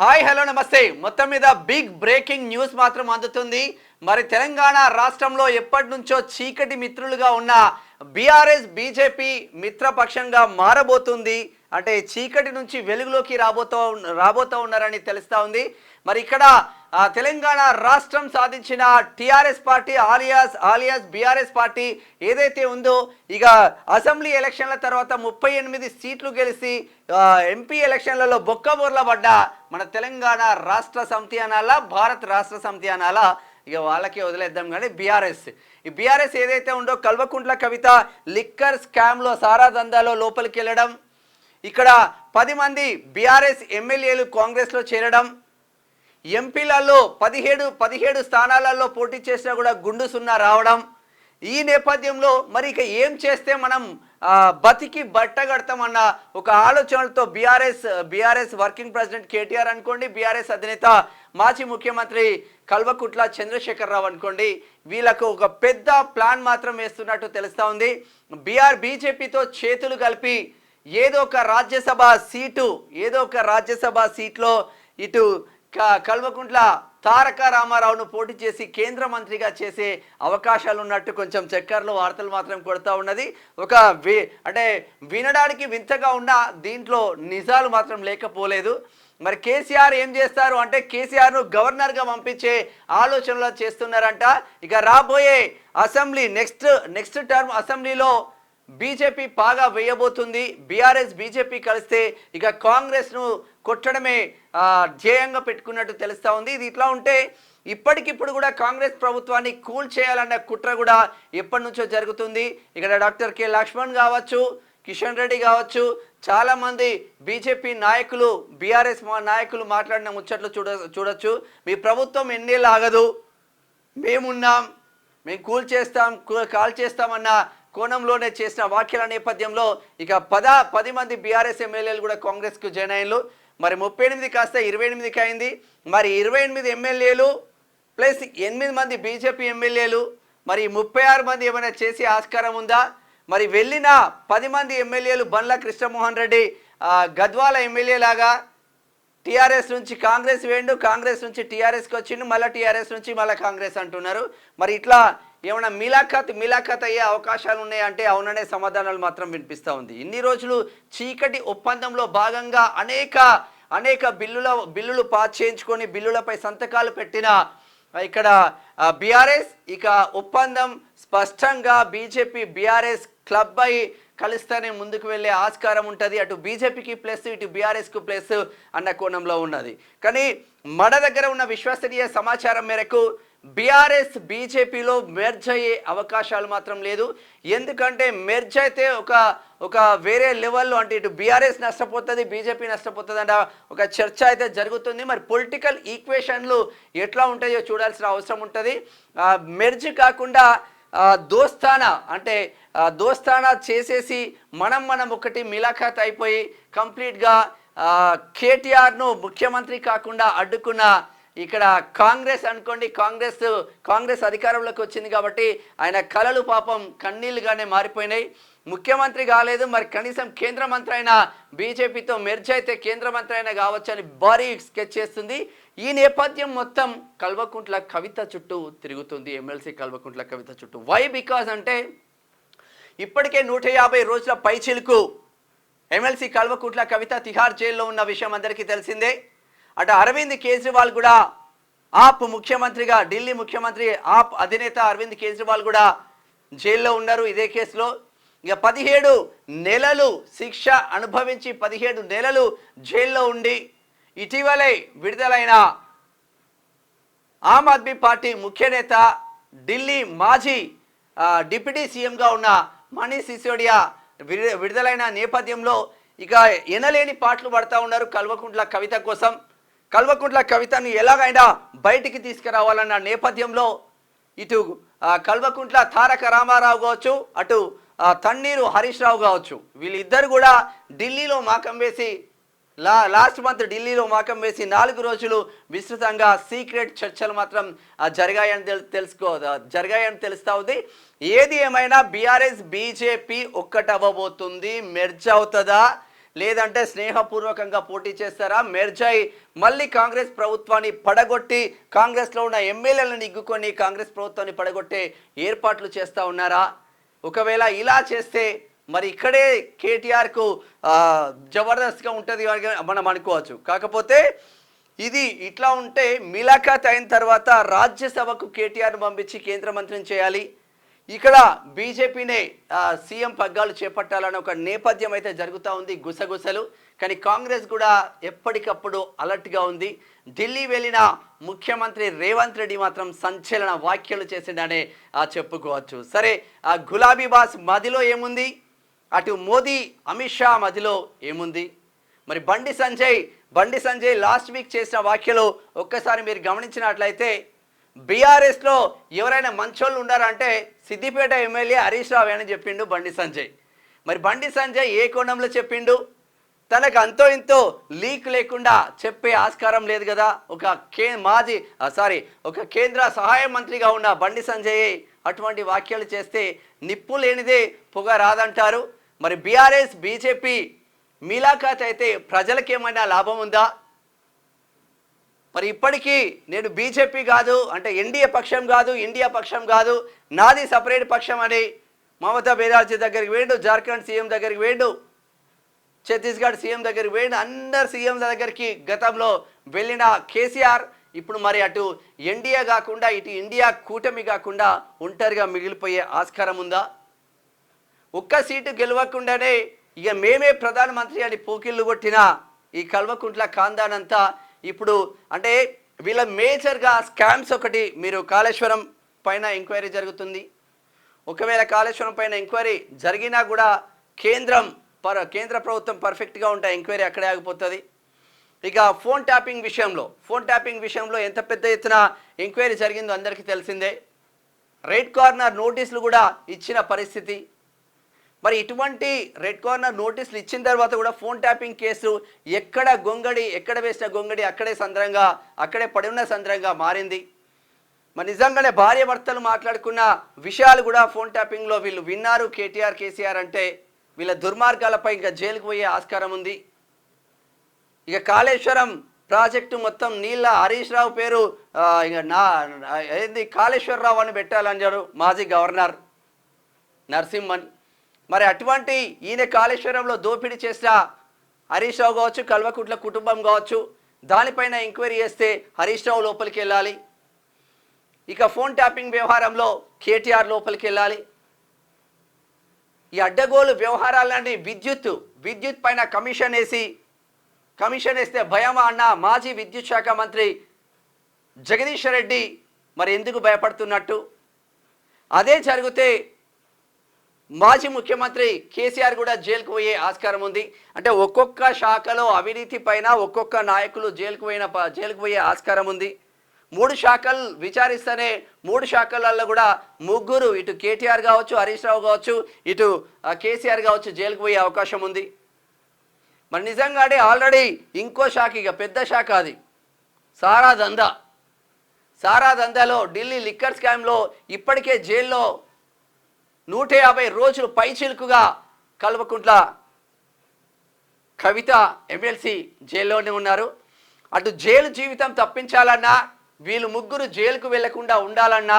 Hi hello నమస్తే. మొత్తం మీద బిగ్ బ్రేకింగ్ న్యూస్ మాత్రం అందుతుంది. మరి తెలంగాణ రాష్ట్రంలో ఎప్పటి నుంచో చీకటి మిత్రులుగా ఉన్న బీఆర్ఎస్ బీజేపీ మిత్రపక్షంగా మారబోతుంది. అంటే చీకటి నుంచి వెలుగులోకి రాబోతూ ఉన్నారని తెలుస్తూ ఉంది. మరి ఇక్కడ తెలంగాణ రాష్ట్రం సాధించిన TRS party alias BRS party ఏదైతే ఉందో, ఇక అసెంబ్లీ ఎలక్షన్ల తర్వాత 38 సీట్లు గెలిచి ఎంపీ ఎలక్షన్లలో బొక్కబోర్ల పడ్డ మన తెలంగాణ రాష్ట్ర సమితి అనాలా, భారత్ రాష్ట్ర సమితి అనాలా, ఇక వాళ్ళకే వదిలేద్దాం. కానీ ఈ బీఆర్ఎస్ ఏదైతే ఉందో, కల్వకుంట్ల కవిత లిక్కర్ స్కామ్లో సారా దందాలో లోపలికి వెళ్ళడం, ఇక్కడ 10 మంది బీఆర్ఎస్ ఎమ్మెల్యేలు కాంగ్రెస్లో చేరడం, ఎంపీలలో 17 స్థానాలలో పోటీ చేసినా కూడా గుండు సున్నా రావడం, ఈ నేపథ్యంలో మరి ఇక ఏం చేస్తే మనం బతికి బట్టగడతామన్న ఒక ఆలోచనలతో బీఆర్ఎస్ వర్కింగ్ ప్రెసిడెంట్ కేటీఆర్ అనుకోండి, బీఆర్ఎస్ అధినేత మాజీ ముఖ్యమంత్రి కల్వకుంట్ల చంద్రశేఖరరావు అనుకోండి, వీళ్ళకు ఒక పెద్ద ప్లాన్ మాత్రం వేస్తున్నట్టు తెలుస్తూ ఉంది. బీజేపీతో చేతులు కలిపి ఏదో ఒక రాజ్యసభ సీట్లో ఇటు కల్వకుంట్ల తారక రామారావును పోటీ చేసి కేంద్ర మంత్రిగా చేసే అవకాశాలు ఉన్నట్టు కొంచెం చక్కర్లో వార్తలు మాత్రం కొడుతూ ఉన్నది. అంటే వినడానికి వింతగా ఉన్న దీంట్లో నిజాలు మాత్రం లేకపోలేదు. మరి కేసీఆర్ ఏం చేస్తారు అంటే, కేసీఆర్ను గవర్నర్గా పంపించే ఆలోచనలు చేస్తున్నారంట. ఇక రాబోయే అసెంబ్లీ నెక్స్ట్ టర్మ్ అసెంబ్లీలో బీజేపీ పాగా వేయబోతుంది. బీఆర్ఎస్ బీజేపీ కలిస్తే ఇక కాంగ్రెస్ను కొట్టడమే ధ్యేయంగా పెట్టుకున్నట్టు తెలుస్తూ ఉంది. ఇది ఇట్లా ఉంటే ఇప్పటికిప్పుడు కూడా కాంగ్రెస్ ప్రభుత్వాన్ని కూల్ చేయాలన్న కుట్ర కూడా ఎప్పటి నుంచో జరుగుతుంది. ఇక్కడ డాక్టర్ కె లక్ష్మణ్ కావచ్చు, కిషన్ రెడ్డి కావచ్చు, చాలామంది బీజేపీ నాయకులు, బీఆర్ఎస్ నాయకులు మాట్లాడిన ముచ్చట్లు చూడొచ్చు. మీ ప్రభుత్వం ఎన్నేళ్ళు ఆగదు, మేమున్నాం, మేము కాల్ చేస్తామన్న కోణంలోనే చేసిన వ్యాఖ్యల నేపథ్యంలో ఇక 10 మంది బీఆర్ఎస్ ఎమ్మెల్యేలు కూడా కాంగ్రెస్కు జాయిన్ అయ్యారు. మరి 38 కాస్త 28కి అయింది. మరి 28 ఎమ్మెల్యేలు ప్లస్ 8 మంది బీజేపీ ఎమ్మెల్యేలు, మరి 36 మంది ఏమైనా చేసే ఆస్కారం ఉందా? మరి వెళ్ళిన 10 మంది ఎమ్మెల్యేలు బండ్ల కృష్ణమోహన్ రెడ్డి గద్వాల ఎమ్మెల్యే లాగా టీఆర్ఎస్ నుంచి కాంగ్రెస్ వేయండు, కాంగ్రెస్ నుంచి టీఆర్ఎస్కి వచ్చిండు, మళ్ళీ టీఆర్ఎస్ నుంచి మళ్ళీ కాంగ్రెస్ అంటున్నారు. మరి ఇట్లా ఏమైనా మిలాఖత్ అయ్యే అవకాశాలు ఉన్నాయంటే అవుననే సమాధానాలు మాత్రం వినిపిస్తూ ఉంది. ఇన్ని రోజులు చీకటి ఒప్పందంలో భాగంగా అనేక బిల్లులు పాస్ చేయించుకొని బిల్లులపై సంతకాలు పెట్టిన ఇక్కడ బీఆర్ఎస్, ఇక ఒప్పందం స్పష్టంగా బీజేపీ బీఆర్ఎస్ క్లబ్ అయి కలిస్తేనే ముందుకు వెళ్ళే ఆస్కారం ఉంటుంది. అటు బీజేపీకి ప్లస్, ఇటు బీఆర్ఎస్కు ప్లస్ అన్న కోణంలో ఉన్నది. కానీ మన దగ్గర ఉన్న విశ్వసనీయ సమాచారం మేరకు బీఆర్ఎస్ బీజేపీలో మెర్జ్ అయ్యే అవకాశాలు మాత్రం లేదు. ఎందుకంటే మెర్జ్ అయితే ఒక వేరే లెవెల్లో, అంటే ఇటు బీఆర్ఎస్ నష్టపోతుంది, బీజేపీ నష్టపోతుంది అన్న ఒక చర్చ అయితే జరుగుతుంది. మరి పొలిటికల్ ఈక్వేషన్లు ఎట్లా ఉంటాయో చూడాల్సిన అవసరం ఉంటుంది. మెర్జ్ కాకుండా దోస్తానా చేసేసి మనం ఒకటి మిలాఖాత్ అయిపోయి కంప్లీట్గా కేటీఆర్ను ముఖ్యమంత్రి కాకుండా అడ్డుకున్న ఇక్కడ కాంగ్రెస్ అనుకోండి, కాంగ్రెస్ అధికారంలోకి వచ్చింది కాబట్టి ఆయన కలలు పాపం కన్నీళ్ళుగానే మారిపోయినాయి. ముఖ్యమంత్రి కాలేదు, మరి కనీసం కేంద్ర మంత్రి అయినా బీజేపీతో మెర్జ్ అయితే కేంద్ర మంత్రి అయినా కావచ్చు అని భారీ స్కెచ్ చేస్తుంది. ఈ నేపథ్యం మొత్తం కల్వకుంట్ల కవిత చుట్టూ తిరుగుతుంది, ఎమ్మెల్సీ కల్వకుంట్ల కవిత చుట్టూ. వై? బికాజ్ అంటే ఇప్పటికే 150 రోజుల పైచిలుకు ఎమ్మెల్సీ కల్వకుంట్ల కవిత తిహార్ జైల్లో ఉన్న విషయం అందరికీ తెలిసిందే. అటు అరవింద్ కేజ్రీవాల్ కూడా ముఖ్యమంత్రిగా, ఢిల్లీ ముఖ్యమంత్రి అధినేత అరవింద్ కేజ్రీవాల్ కూడా జైల్లో ఉన్నారు ఇదే కేసులో. ఇక 17 నెలలు శిక్ష అనుభవించి 17 నెలలు జైల్లో ఉండి ఇటీవలే విడుదలైన ఆమ్ ఆద్మీ పార్టీ ముఖ్య నేత, ఢిల్లీ మాజీ డిప్యూటీ సీఎంగా ఉన్న మనీష్ సిసోడియా విడుదలైన నేపథ్యంలో ఇక ఎనలేని పాటలు పడతా ఉన్నారు కల్వకుంట్ల కవిత కోసం. కల్వకుంట్ల కవితను ఎలాగైనా బయటికి తీసుకురావాలన్న నేపథ్యంలో ఇటు కల్వకుంట్ల తారక రామారావు కావచ్చు, అటు తన్నీరు హరీష్ రావు కావచ్చు, వీళ్ళిద్దరు కూడా ఢిల్లీలో మాకం వేసి లాస్ట్ మంత్ ఢిల్లీలో మాకం వేసి 4 రోజులు విస్తృతంగా సీక్రెట్ చర్చలు మాత్రం జరిగాయని తెలుస్తూ ఉంది. ఏది ఏమైనా బీఆర్ఎస్ బీజేపీ ఒక్కటవ్వబోతుంది. మెర్జ్ అవుతుందా లేదంటే స్నేహపూర్వకంగా పోటీ చేస్తారా? మెర్జై మళ్ళీ కాంగ్రెస్ ప్రభుత్వాన్ని పడగొట్టి కాంగ్రెస్లో ఉన్న ఎమ్మెల్యేలను ఇగ్గుకొని కాంగ్రెస్ ప్రభుత్వాన్ని పడగొట్టే ఏర్పాట్లు చేస్తూ ఉన్నారా? ఒకవేళ ఇలా చేస్తే మరి ఇక్కడే కేటీఆర్కు జబర్దస్త్గా ఉంటుంది మనం అనుకోవచ్చు. కాకపోతే ఇది ఇట్లా ఉంటే మిలాఖాత్ అయిన తర్వాత రాజ్యసభకు కేటీఆర్ను పంపించి కేంద్ర మంత్రిని చేయాలి. ఇక్కడ బీజేపీనే సీఎం పగ్గాలు చేపట్టాలన్న ఒక నేపథ్యం అయితే జరుగుతూ ఉంది, గుసగుసలు. కానీ కాంగ్రెస్ కూడా ఎప్పటికప్పుడు అలర్ట్గా ఉంది. ఢిల్లీ వెళ్ళిన ముఖ్యమంత్రి రేవంత్ రెడ్డి మాత్రం సంచలన వ్యాఖ్యలు చేసిండనే చెప్పుకోవచ్చు. సరే, ఆ గులాబీ బాస్ మదిలో ఏముంది, అటు మోదీ అమిత్ షా మదిలో ఏముంది? మరి బండి సంజయ్ లాస్ట్ వీక్ చేసిన వ్యాఖ్యలు ఒక్కసారి మీరు గమనించినట్లయితే బీఆర్ఎస్లో ఎవరైనా మంచోళ్ళు ఉన్నారంటే సిద్దిపేట ఎమ్మెల్యే హరీష్ రావు అని చెప్పిండు బండి సంజయ్. మరి బండి సంజయ్ ఏ కోణంలో చెప్పిండు? తనకు అంతో ఇంతో లీక్ లేకుండా చెప్పే ఆస్కారం లేదు కదా. ఒక కేంద్ర సహాయ మంత్రిగా ఉన్న బండి సంజయ్ అటువంటి వ్యాఖ్యలు చేస్తే నిప్పు లేనిదే పొగ రాదంటారు. మరి బీఆర్ఎస్ బీజేపీ మీలాఖాత్ అయితే ప్రజలకు ఏమైనా లాభం ఉందా? మరి ఇప్పటికీ నేను బీజేపీ కాదు అంటే ఎన్డీఏ పక్షం కాదు, ఇండియా పక్షం కాదు, నాది సపరేట్ పక్షం అని మమతా బెనర్జీ దగ్గరికి వేయండు, జార్ఖండ్ సీఎం దగ్గరికి వేయండు, ఛత్తీస్గఢ్ సీఎం దగ్గరికి వేయండు, అందరు సీఎం దగ్గరికి గతంలో వెళ్ళిన కేసీఆర్ ఇప్పుడు మరి అటు ఎన్డీఏ కాకుండా ఇటు ఇండియా కూటమి కాకుండా ఒంటరిగా మిగిలిపోయే ఆస్కారం ఉందా? ఒక్క సీటు గెలవకుండానే ఇక మేమే ప్రధానమంత్రి అని పోకిళ్ళు కొట్టిన ఈ కల్వకుంట్ల ఖాందానంతా ఇప్పుడు అంటే వీళ్ళ మేజర్గా స్కామ్స్ ఒకటి. మీరు కాళేశ్వరం పైన ఎంక్వైరీ జరుగుతుంది. ఒకవేళ కాళేశ్వరం పైన ఎంక్వైరీ జరిగినా కూడా కేంద్ర ప్రభుత్వం పర్ఫెక్ట్గా ఉంటే ఎంక్వైరీ అక్కడే ఆగిపోతుంది. ఇక ఫోన్ ట్యాపింగ్ విషయంలో ఎంత పెద్ద ఎత్తున ఎంక్వైరీ జరిగిందో అందరికీ తెలిసిందే. రెడ్ కార్నర్ నోటీసులు కూడా ఇచ్చిన పరిస్థితి. మరి ఇటువంటి రెడ్ కార్నర్ నోటీసులు ఇచ్చిన తర్వాత కూడా ఫోన్ ట్యాపింగ్ కేసు ఎక్కడ వేసిన గొంగడి అక్కడే పడిన సంద్రంగా మారింది. మరి నిజంగానే భార్య భర్తలు మాట్లాడుకున్న విషయాలు కూడా ఫోన్ ట్యాపింగ్లో వీళ్ళు విన్నారు. కేసీఆర్ అంటే వీళ్ళ దుర్మార్గాలపై ఇంకా జైలుకు పోయే ఆస్కారం ఉంది. ఇక కాళేశ్వరం ప్రాజెక్టు మొత్తం నీళ్ళ హరీష్ రావు పేరు కాళేశ్వరరావు అని పెట్టాలన్నారు మాజీ గవర్నర్ నరసింహన్. మరి అటువంటి ఈయన కాళేశ్వరంలో దోపిడీ చేసిన హరీష్ రావు కావచ్చు, కల్వకుంట్ల కుటుంబం కావచ్చు, దానిపైన ఎంక్వైరీ చేస్తే హరీష్ రావు లోపలికి వెళ్ళాలి. ఇక ఫోన్ ట్యాపింగ్ వ్యవహారంలో కేటీఆర్ లోపలికి వెళ్ళాలి. ఈ అడ్డగోలు వ్యవహారాలన్నీ విద్యుత్ పైన కమిషన్ వేస్తే భయమా అన్న మాజీ విద్యుత్ శాఖ మంత్రి జగదీష్ రెడ్డి మరి ఎందుకు భయపడుతున్నట్టు? అదే జరిగితే మాజీ ముఖ్యమంత్రి కేసీఆర్ కూడా జైలుకు పోయే ఆస్కారం ఉంది. అంటే ఒక్కొక్క శాఖలో అవినీతి పైన ఒక్కొక్క నాయకులు జైలుకు పోయే ఆస్కారం ఉంది. 3 శాఖలు విచారిస్తేనే 3 శాఖలలో కూడా ముగ్గురు, ఇటు కేటీఆర్ కావచ్చు, హరీష్ రావు కావచ్చు, ఇటు కేసీఆర్ కావచ్చు, జైలుకు పోయే అవకాశం ఉంది. మరి నిజంగానే ఆల్రెడీ ఇంకో శాఖ, ఇక పెద్ద శాఖ అది సారా దందాలో ఢిల్లీ లిక్కర్ స్కామ్లో ఇప్పటికే జైల్లో 150 రోజులు పైచిలుకుగా కల్వకుంట్ల కవిత ఎమ్మెల్సీ జైల్లోనే ఉన్నారు. అటు జైలు జీవితం తప్పించాలన్నా, వీళ్ళు ముగ్గురు జైలుకు వెళ్లకుండా ఉండాలన్నా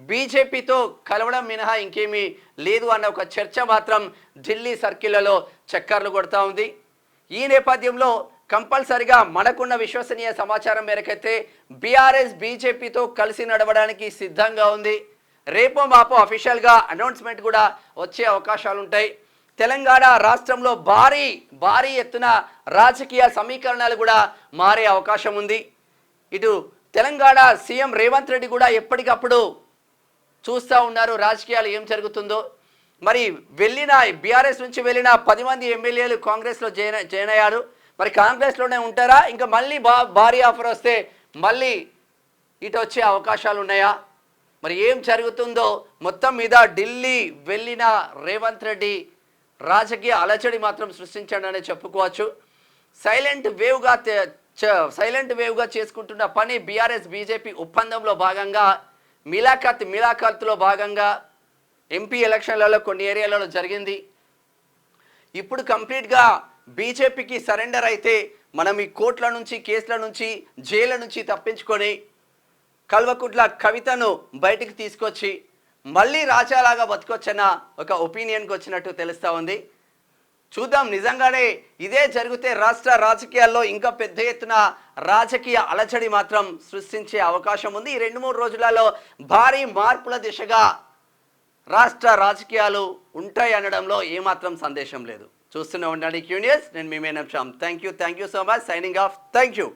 బీజేపీతో కలవడం మినహా ఇంకేమీ లేదు అన్న ఒక చర్చ మాత్రం ఢిల్లీ సర్కిళ్లలో చక్కర్లు కొడతా ఉంది. ఈ నేపథ్యంలో కంపల్సరిగా మనకున్న విశ్వసనీయ సమాచారం మేరకైతే బీఆర్ఎస్ బీజేపీతో కలిసి నడవడానికి సిద్ధంగా ఉంది. రేపో మాపో అఫీషియల్గా అనౌన్స్మెంట్ కూడా వచ్చే అవకాశాలు ఉంటాయి. తెలంగాణ రాష్ట్రంలో భారీ ఎత్తున రాజకీయ సమీకరణాలు కూడా మారే అవకాశం ఉంది. ఇటు తెలంగాణ సీఎం రేవంత్ రెడ్డి కూడా ఎప్పటికప్పుడు చూస్తూ ఉన్నారు రాజకీయాలు ఏం జరుగుతుందో. మరి బీఆర్ఎస్ నుంచి వెళ్ళిన 10 మంది ఎమ్మెల్యేలు కాంగ్రెస్లో జాయిన్ అయ్యారు. మరి కాంగ్రెస్లోనే ఉంటారా? ఇంకా మళ్ళీ భారీ ఆఫర్ వస్తే మళ్ళీ ఇటు వచ్చే అవకాశాలు ఉన్నాయా? మరి ఏం జరుగుతుందో మొత్తం మీద ఢిల్లీ వెళ్ళిన రేవంత్ రెడ్డి రాజకీయ అలచడి మాత్రం సృష్టించాడనే చెప్పుకోవచ్చు. సైలెంట్ వేవ్గా చేసుకుంటున్న పని బీఆర్ఎస్ బీజేపీ ఒప్పందంలో భాగంగా మిలాఖత్లో భాగంగా ఎంపీ ఎలక్షన్లలో కొన్ని ఏరియాలలో జరిగింది. ఇప్పుడు కంప్లీట్గా బీజేపీకి సరెండర్ అయితే మనం ఈ కోర్టుల నుంచి, కేసుల నుంచి, జైళ్ళ నుంచి తప్పించుకొని కల్వకుంట్ల కవితను బయటికి తీసుకొచ్చి మళ్ళీ రాజాలాగా బతకొచ్చన్న ఒక ఒపీనియన్కి వచ్చినట్టు తెలుస్తూ ఉంది. చూద్దాం, నిజంగానే ఇదే జరిగితే రాష్ట్ర రాజకీయాల్లో ఇంకా పెద్ద ఎత్తున రాజకీయ అలజడి మాత్రం సృష్టించే అవకాశం ఉంది. ఈ 2-3 రోజులలో భారీ మార్పుల దిశగా రాష్ట్ర రాజకీయాలు ఉంటాయి అనడంలో ఏమాత్రం సందేశం లేదు. చూస్తూనే ఉండండి క్యూ న్యూస్. నేను మీ మేనం Shyam. Thank you so much. Signing off. Thank you.